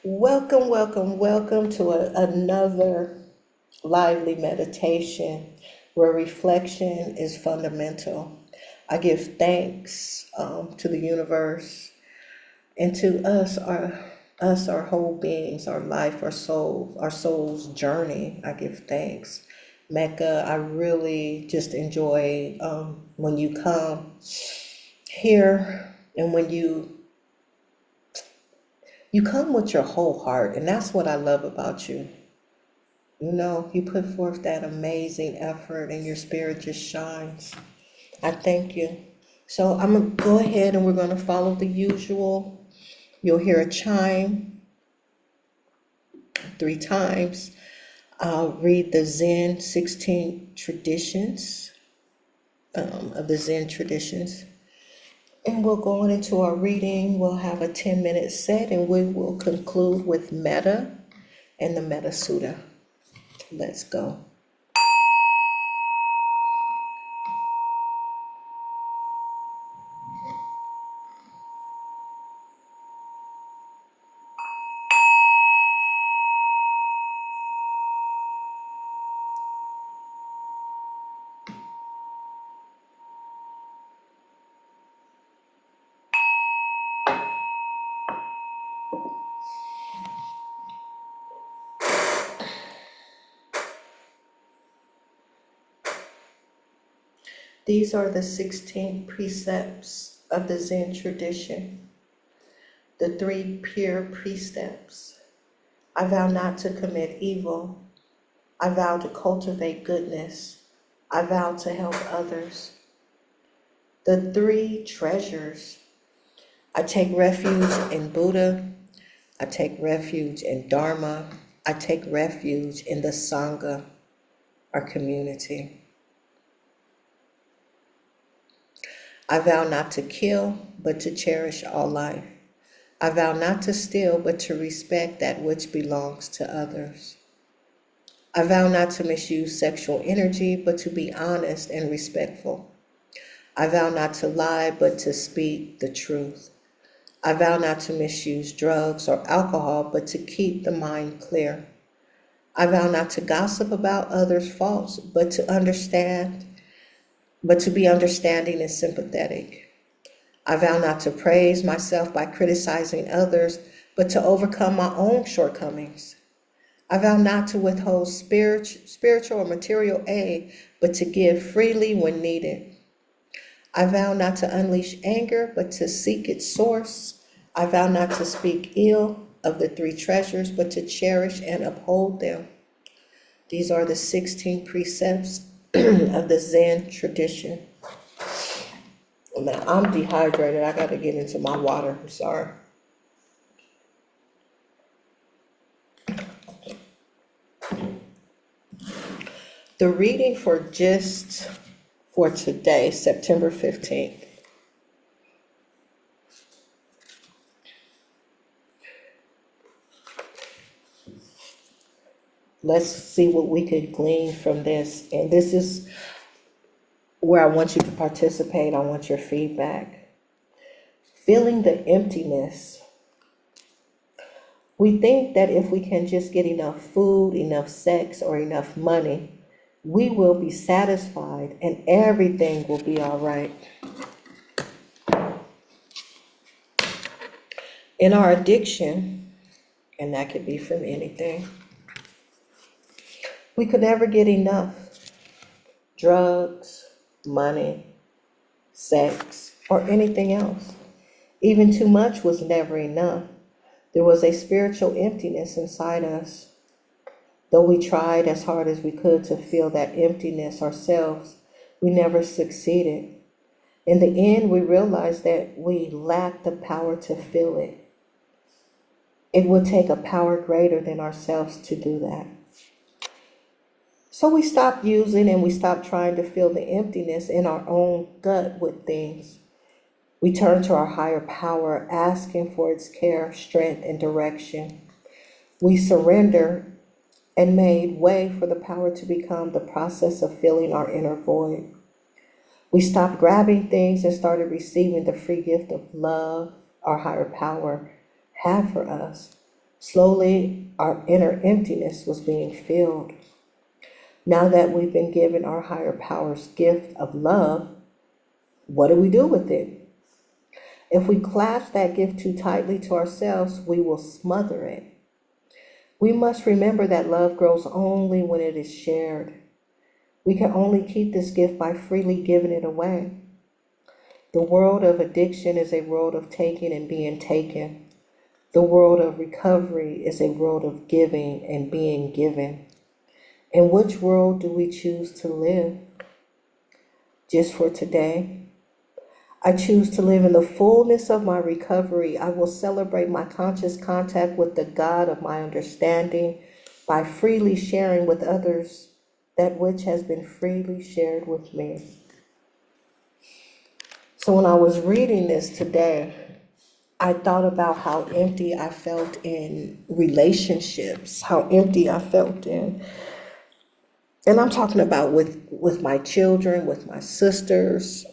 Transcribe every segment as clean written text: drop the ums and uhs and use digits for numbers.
Welcome, welcome, welcome to another lively meditation where reflection is fundamental. I give thanks to the universe and to our whole beings, our life, our soul's journey. I give thanks. Mecca, I really just enjoy when you come here and when you come with your whole heart, and that's what I love about you. You put forth that amazing effort and your spirit just shines. I thank you. So I'm going to go ahead and we're going to follow the usual. You'll hear a chime 3 times. I'll read the Zen 16 traditions of the Zen traditions. And we'll go on into our reading. We'll have a 10-minute set and we will conclude with Metta and the Metta Sutta. Let's go. These are the 16 precepts of the Zen tradition, the 3 pure precepts. I vow not to commit evil. I vow to cultivate goodness. I vow to help others. The 3 treasures. I take refuge in Buddha. I take refuge in Dharma. I take refuge in the Sangha, our community. I vow not to kill, but to cherish all life. I vow not to steal, but to respect that which belongs to others. I vow not to misuse sexual energy, but to be honest and respectful. I vow not to lie, but to speak the truth. I vow not to misuse drugs or alcohol, but to keep the mind clear. I vow not to gossip about others' faults, but to be understanding and sympathetic. I vow not to praise myself by criticizing others, but to overcome my own shortcomings. I vow not to withhold spiritual or material aid, but to give freely when needed. I vow not to unleash anger, but to seek its source. I vow not to speak ill of the 3 treasures, but to cherish and uphold them. These are the 16 precepts of the Zen tradition. Now, I'm dehydrated. I got to get into my water. I'm sorry. The reading for today, September 15th. Let's see what we could glean from this. And this is where I want you to participate. I want your feedback. Feeling the emptiness. We think that if we can just get enough food, enough sex, or enough money, we will be satisfied and everything will be all right. In our addiction, and that could be from anything, we could never get enough. Drugs, money, sex, or anything else. Even too much was never enough. There was a spiritual emptiness inside us. Though we tried as hard as we could to fill that emptiness ourselves, we never succeeded. In the end, we realized that we lacked the power to fill it. It would take a power greater than ourselves to do that. So we stopped using and we stopped trying to fill the emptiness in our own gut with things. We turned to our higher power, asking for its care, strength, and direction. We surrendered and made way for the power to become the process of filling our inner void. We stopped grabbing things and started receiving the free gift of love our higher power had for us. Slowly, our inner emptiness was being filled. Now that we've been given our higher power's gift of love, what do we do with it? If we clasp that gift too tightly to ourselves, we will smother it. We must remember that love grows only when it is shared. We can only keep this gift by freely giving it away. The world of addiction is a world of taking and being taken. The world of recovery is a world of giving and being given. In which world do we choose to live? Just for today, I choose to live in the fullness of my recovery. I will celebrate my conscious contact with the God of my understanding by freely sharing with others that which has been freely shared with me. So when I was reading this today, I thought about how empty I felt in relationships, how empty I felt in, and I'm talking about with my children, with my sisters,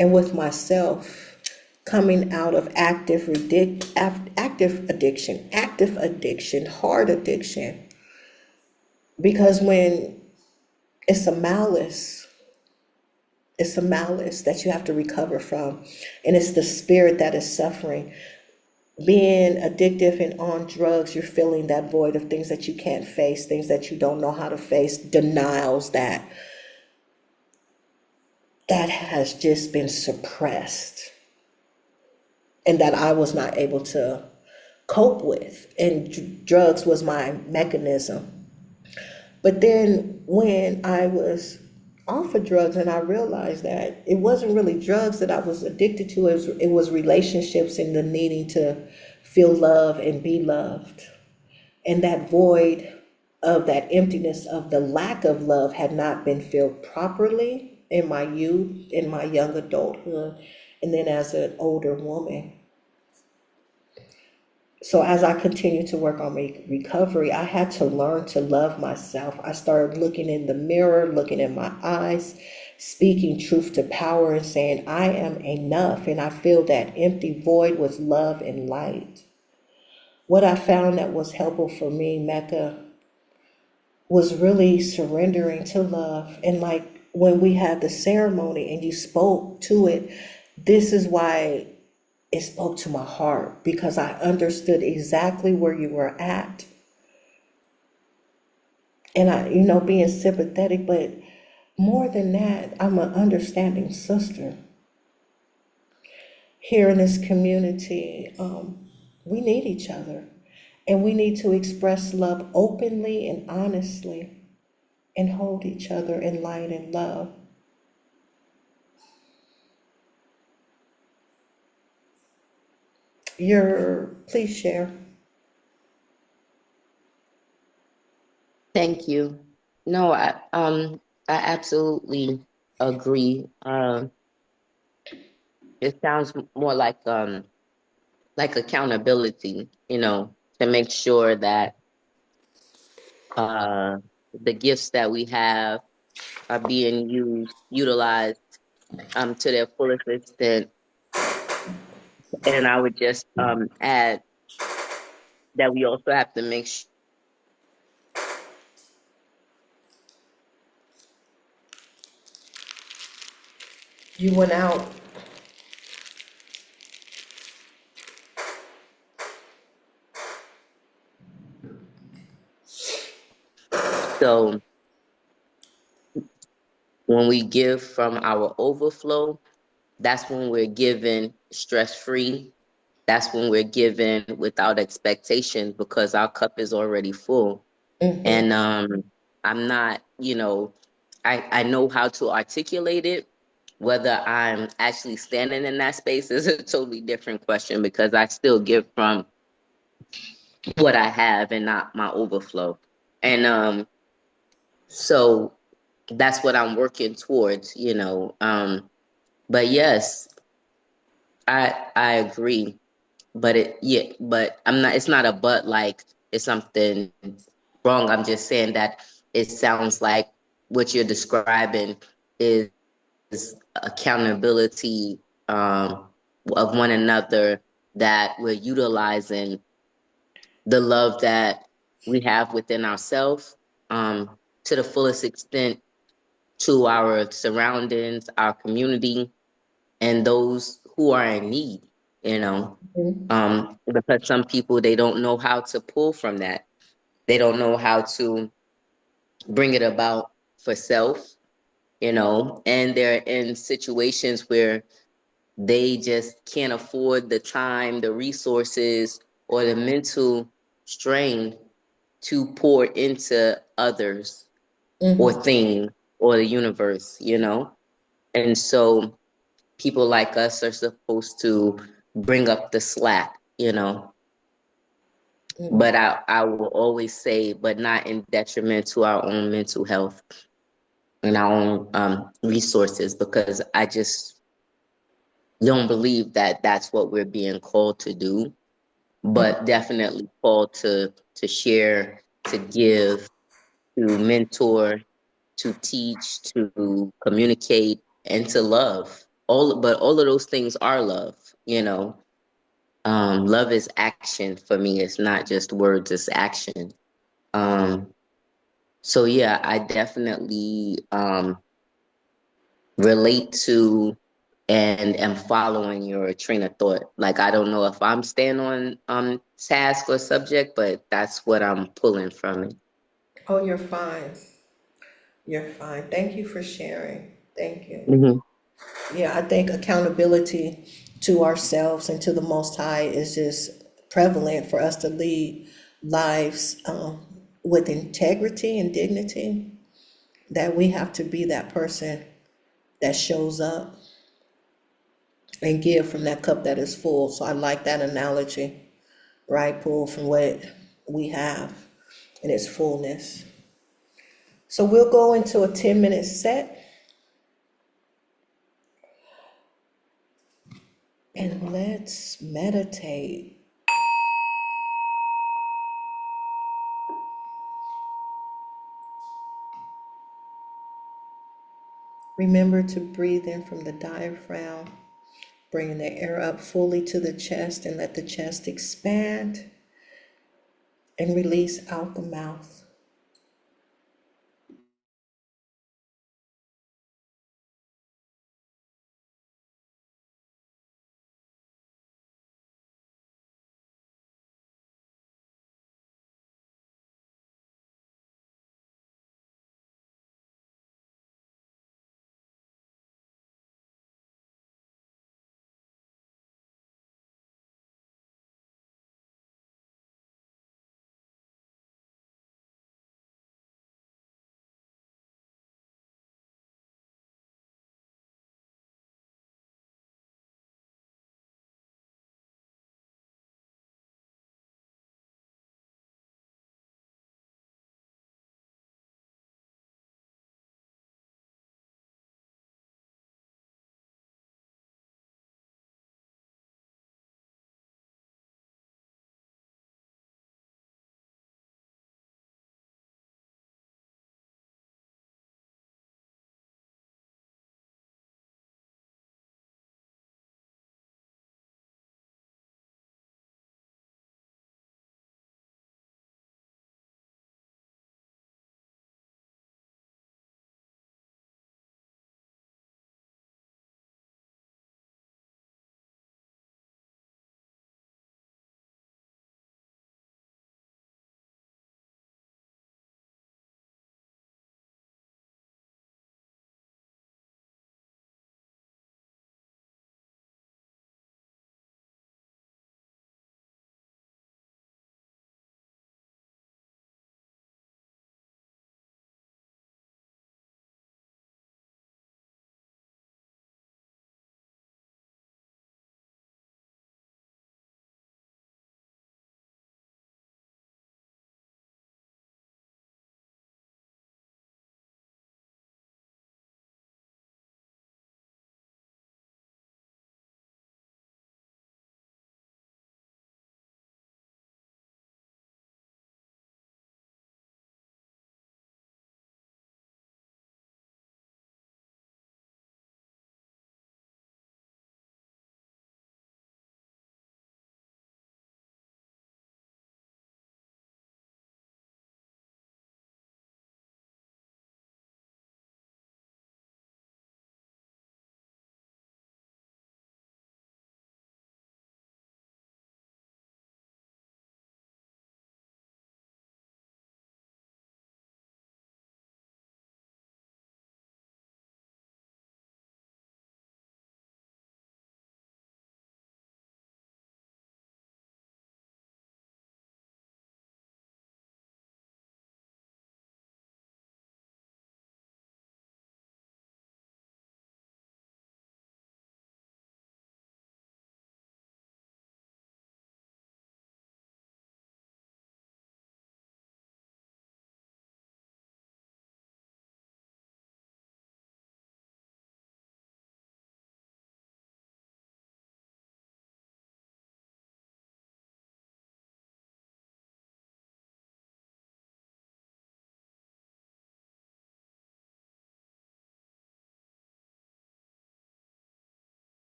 and with myself, coming out of active addiction, hard addiction. Because when it's a malice, it's a malice that you have to recover from, and it's the spirit that is suffering. Being addictive and on drugs, you're filling that void of things that you can't face, things that you don't know how to face, denials that has just been suppressed and that I was not able to cope with. And drugs was my mechanism. But then when I was off of drugs and I realized that it wasn't really drugs that I was addicted to, it was relationships and the needing to feel love and be loved. And that void of that emptiness of the lack of love had not been filled properly in my youth, in my young adulthood, and then as an older woman. So as I continued to work on recovery, I had to learn to love myself. I started looking in the mirror, looking in my eyes, speaking truth to power and saying, I am enough. And I fill that empty void with love and light. What I found that was helpful for me, Mecca, was really surrendering to love. And like when we had the ceremony and you spoke to it, this is why it spoke to my heart, because I understood exactly where you were at. And being sympathetic, but more than that, I'm an understanding sister. Here in this community, we need each other. And we need to express love openly and honestly and hold each other in light and love. Please share. Thank you. No, I absolutely agree. It sounds more like accountability, to make sure that uh the gifts that we have are being utilized to their fullest extent. And I would just add that we also have to make sure. You went out. So when we give from our overflow, that's when we're given stress free. That's when we're given without expectations because our cup is already full. And Mm-hmm. I'm not, I know how to articulate it. Whether I'm actually standing in that space is a totally different question because I still give from what I have and not my overflow. And so that's what I'm working towards. But yes, I agree. But I'm not, it's not a but like it's something wrong. I'm just saying that it sounds like what you're describing is accountability of one another that we're utilizing the love that we have within ourselves to the fullest extent to our surroundings, our community, and those who are in need, you know. Mhm. Because some people, they don't know how to pull from that. They don't know how to bring it about for self, you know, and they're in situations where they just can't afford the time, the resources, or the mental strain to pour into others or Mhm. things or the universe, you know? And so people like us are supposed to bring up the slack, you know? Mhm. But I will always say, but not in detriment to our own mental health and our own resources, because I just don't believe that that's what we're being called to do, but definitely called to share, to give, to mentor, to teach, to communicate, and to love. All of those things are love, you know. Love is action for me. It's not just words, it's action. Um, so yeah, I definitely relate to and am following your train of thought. Like I don't know if I'm staying on task or subject, but that's what I'm pulling from it. Oh, you're fine. You're fine. Thank you for sharing. Thank you. Hmm. Yeah, I think accountability to ourselves and to the Most High is just prevalent for us to lead lives with integrity and dignity. That we have to be that person that shows up and give from that cup that is full. So I like that analogy, right? Pull from what we have in its fullness. So we'll go into a 10-minute set and let's meditate. Remember to breathe in from the diaphragm, bringing the air up fully to the chest and let the chest expand and release out the mouth.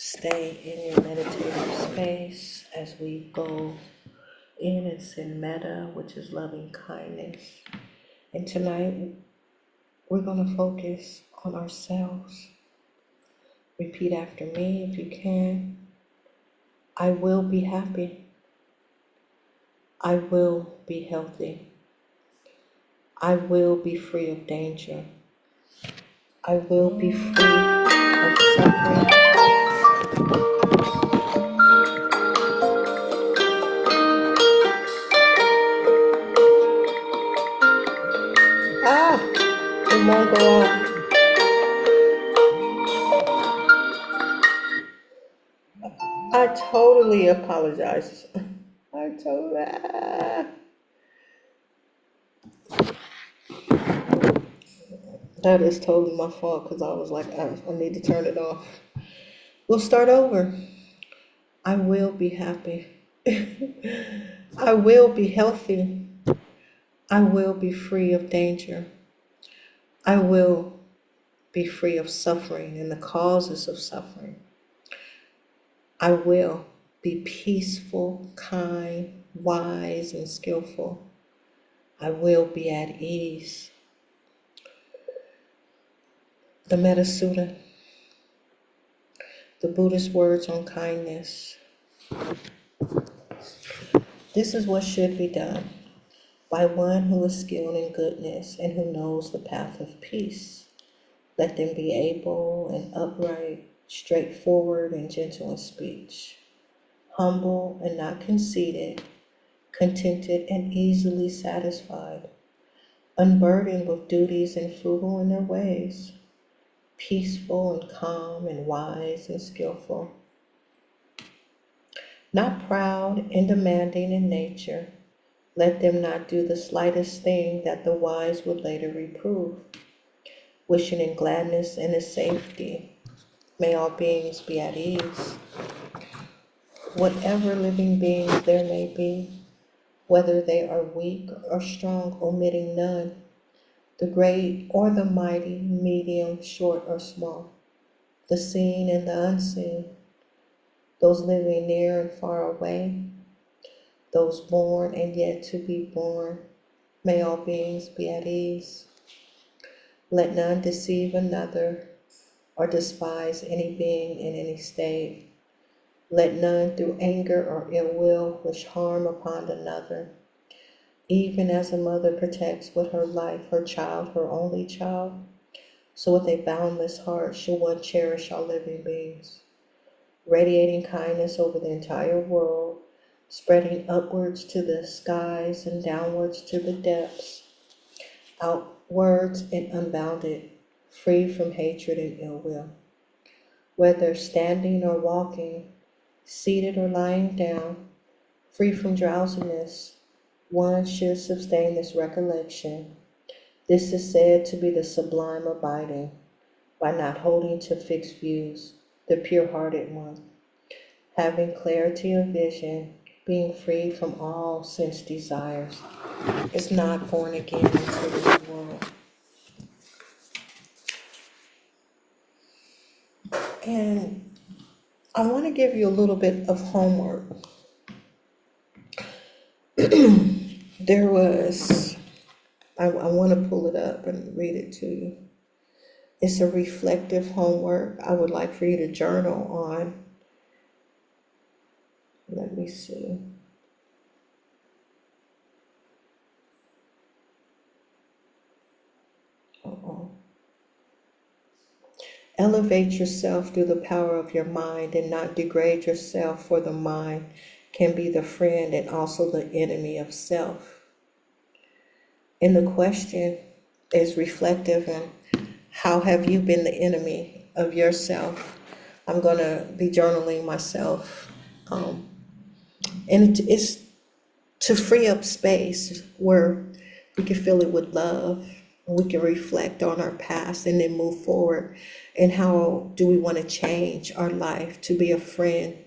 Stay in your meditative space as we go in and send metta, which is loving kindness. And tonight, we're going to focus on ourselves. Repeat after me if you can. I will be happy. I will be healthy. I will be free of danger. I will be free of suffering. It won't go off. I totally apologize. I totally. That is totally my fault because I was like, I need to turn it off. We'll start over. I will be happy. I will be healthy. I will be free of danger. I will be free of suffering and the causes of suffering. I will be peaceful, kind, wise, and skillful. I will be at ease. The Metta Sutta, the Buddhist words on kindness. This is what should be done by one who is skilled in goodness and who knows the path of peace. Let them be able and upright, straightforward and gentle in speech, humble and not conceited, contented and easily satisfied, unburdened with duties and frugal in their ways, peaceful and calm and wise and skillful, not proud and demanding in nature. Let them not do the slightest thing that the wise would later reprove, wishing in gladness and in safety. May all beings be at ease. Whatever living beings there may be, whether they are weak or strong, omitting none, the great or the mighty, medium, short or small, the seen and the unseen, those living near and far away, those born and yet to be born, may all beings be at ease. Let none deceive another or despise any being in any state. Let none through anger or ill will wish harm upon another. Even as a mother protects with her life her child, her only child, so with a boundless heart should one cherish all living beings, radiating kindness over the entire world, spreading upwards to the skies and downwards to the depths, outwards and unbounded, free from hatred and ill will. Whether standing or walking, seated or lying down, free from drowsiness, one should sustain this recollection. This is said to be the sublime abiding, by not holding to fixed views, the pure-hearted one, having clarity of vision, being free from all sense desires, is not born again into this world. And I want to give you a little bit of homework. There was, I want to pull it up and read it to you. It's a reflective homework I would like for you to journal on. Let me see. Elevate yourself through the power of your mind and not degrade yourself, for the mind can be the friend and also the enemy of self. And the question is reflective and how have you been the enemy of yourself? I'm going to be journaling myself. And it's to free up space where we can fill it with love. We can reflect on our past and then move forward. And how do we want to change our life to be a friend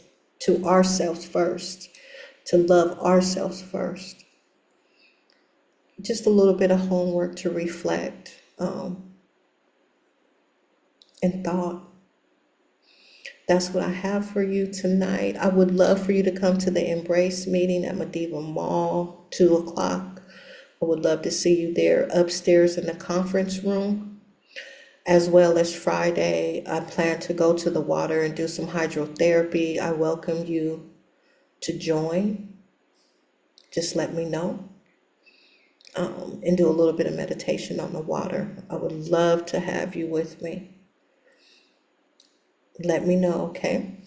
to ourselves first, to love ourselves first? Just a little bit of homework to reflect and thought. That's what I have for you tonight. I would love for you to come to the Embrace meeting at Medieval Mall, 2 o'clock. I would love to see you there upstairs in the conference room. As well as Friday, I plan to go to the water and do some hydrotherapy. I welcome you to join. Just let me know. And do a little bit of meditation on the water. I would love to have you with me. Let me know, okay?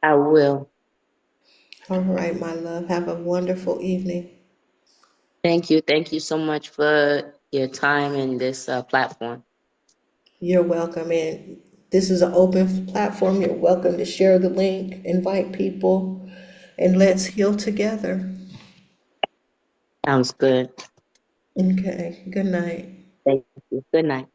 I will. All right, my love. Have a wonderful evening. Thank you. Thank you so much for your time in this platform. You're welcome. And this is an open platform. You're welcome to share the link, invite people, and let's heal together. Sounds good. Okay, good night. Thank you. Good night.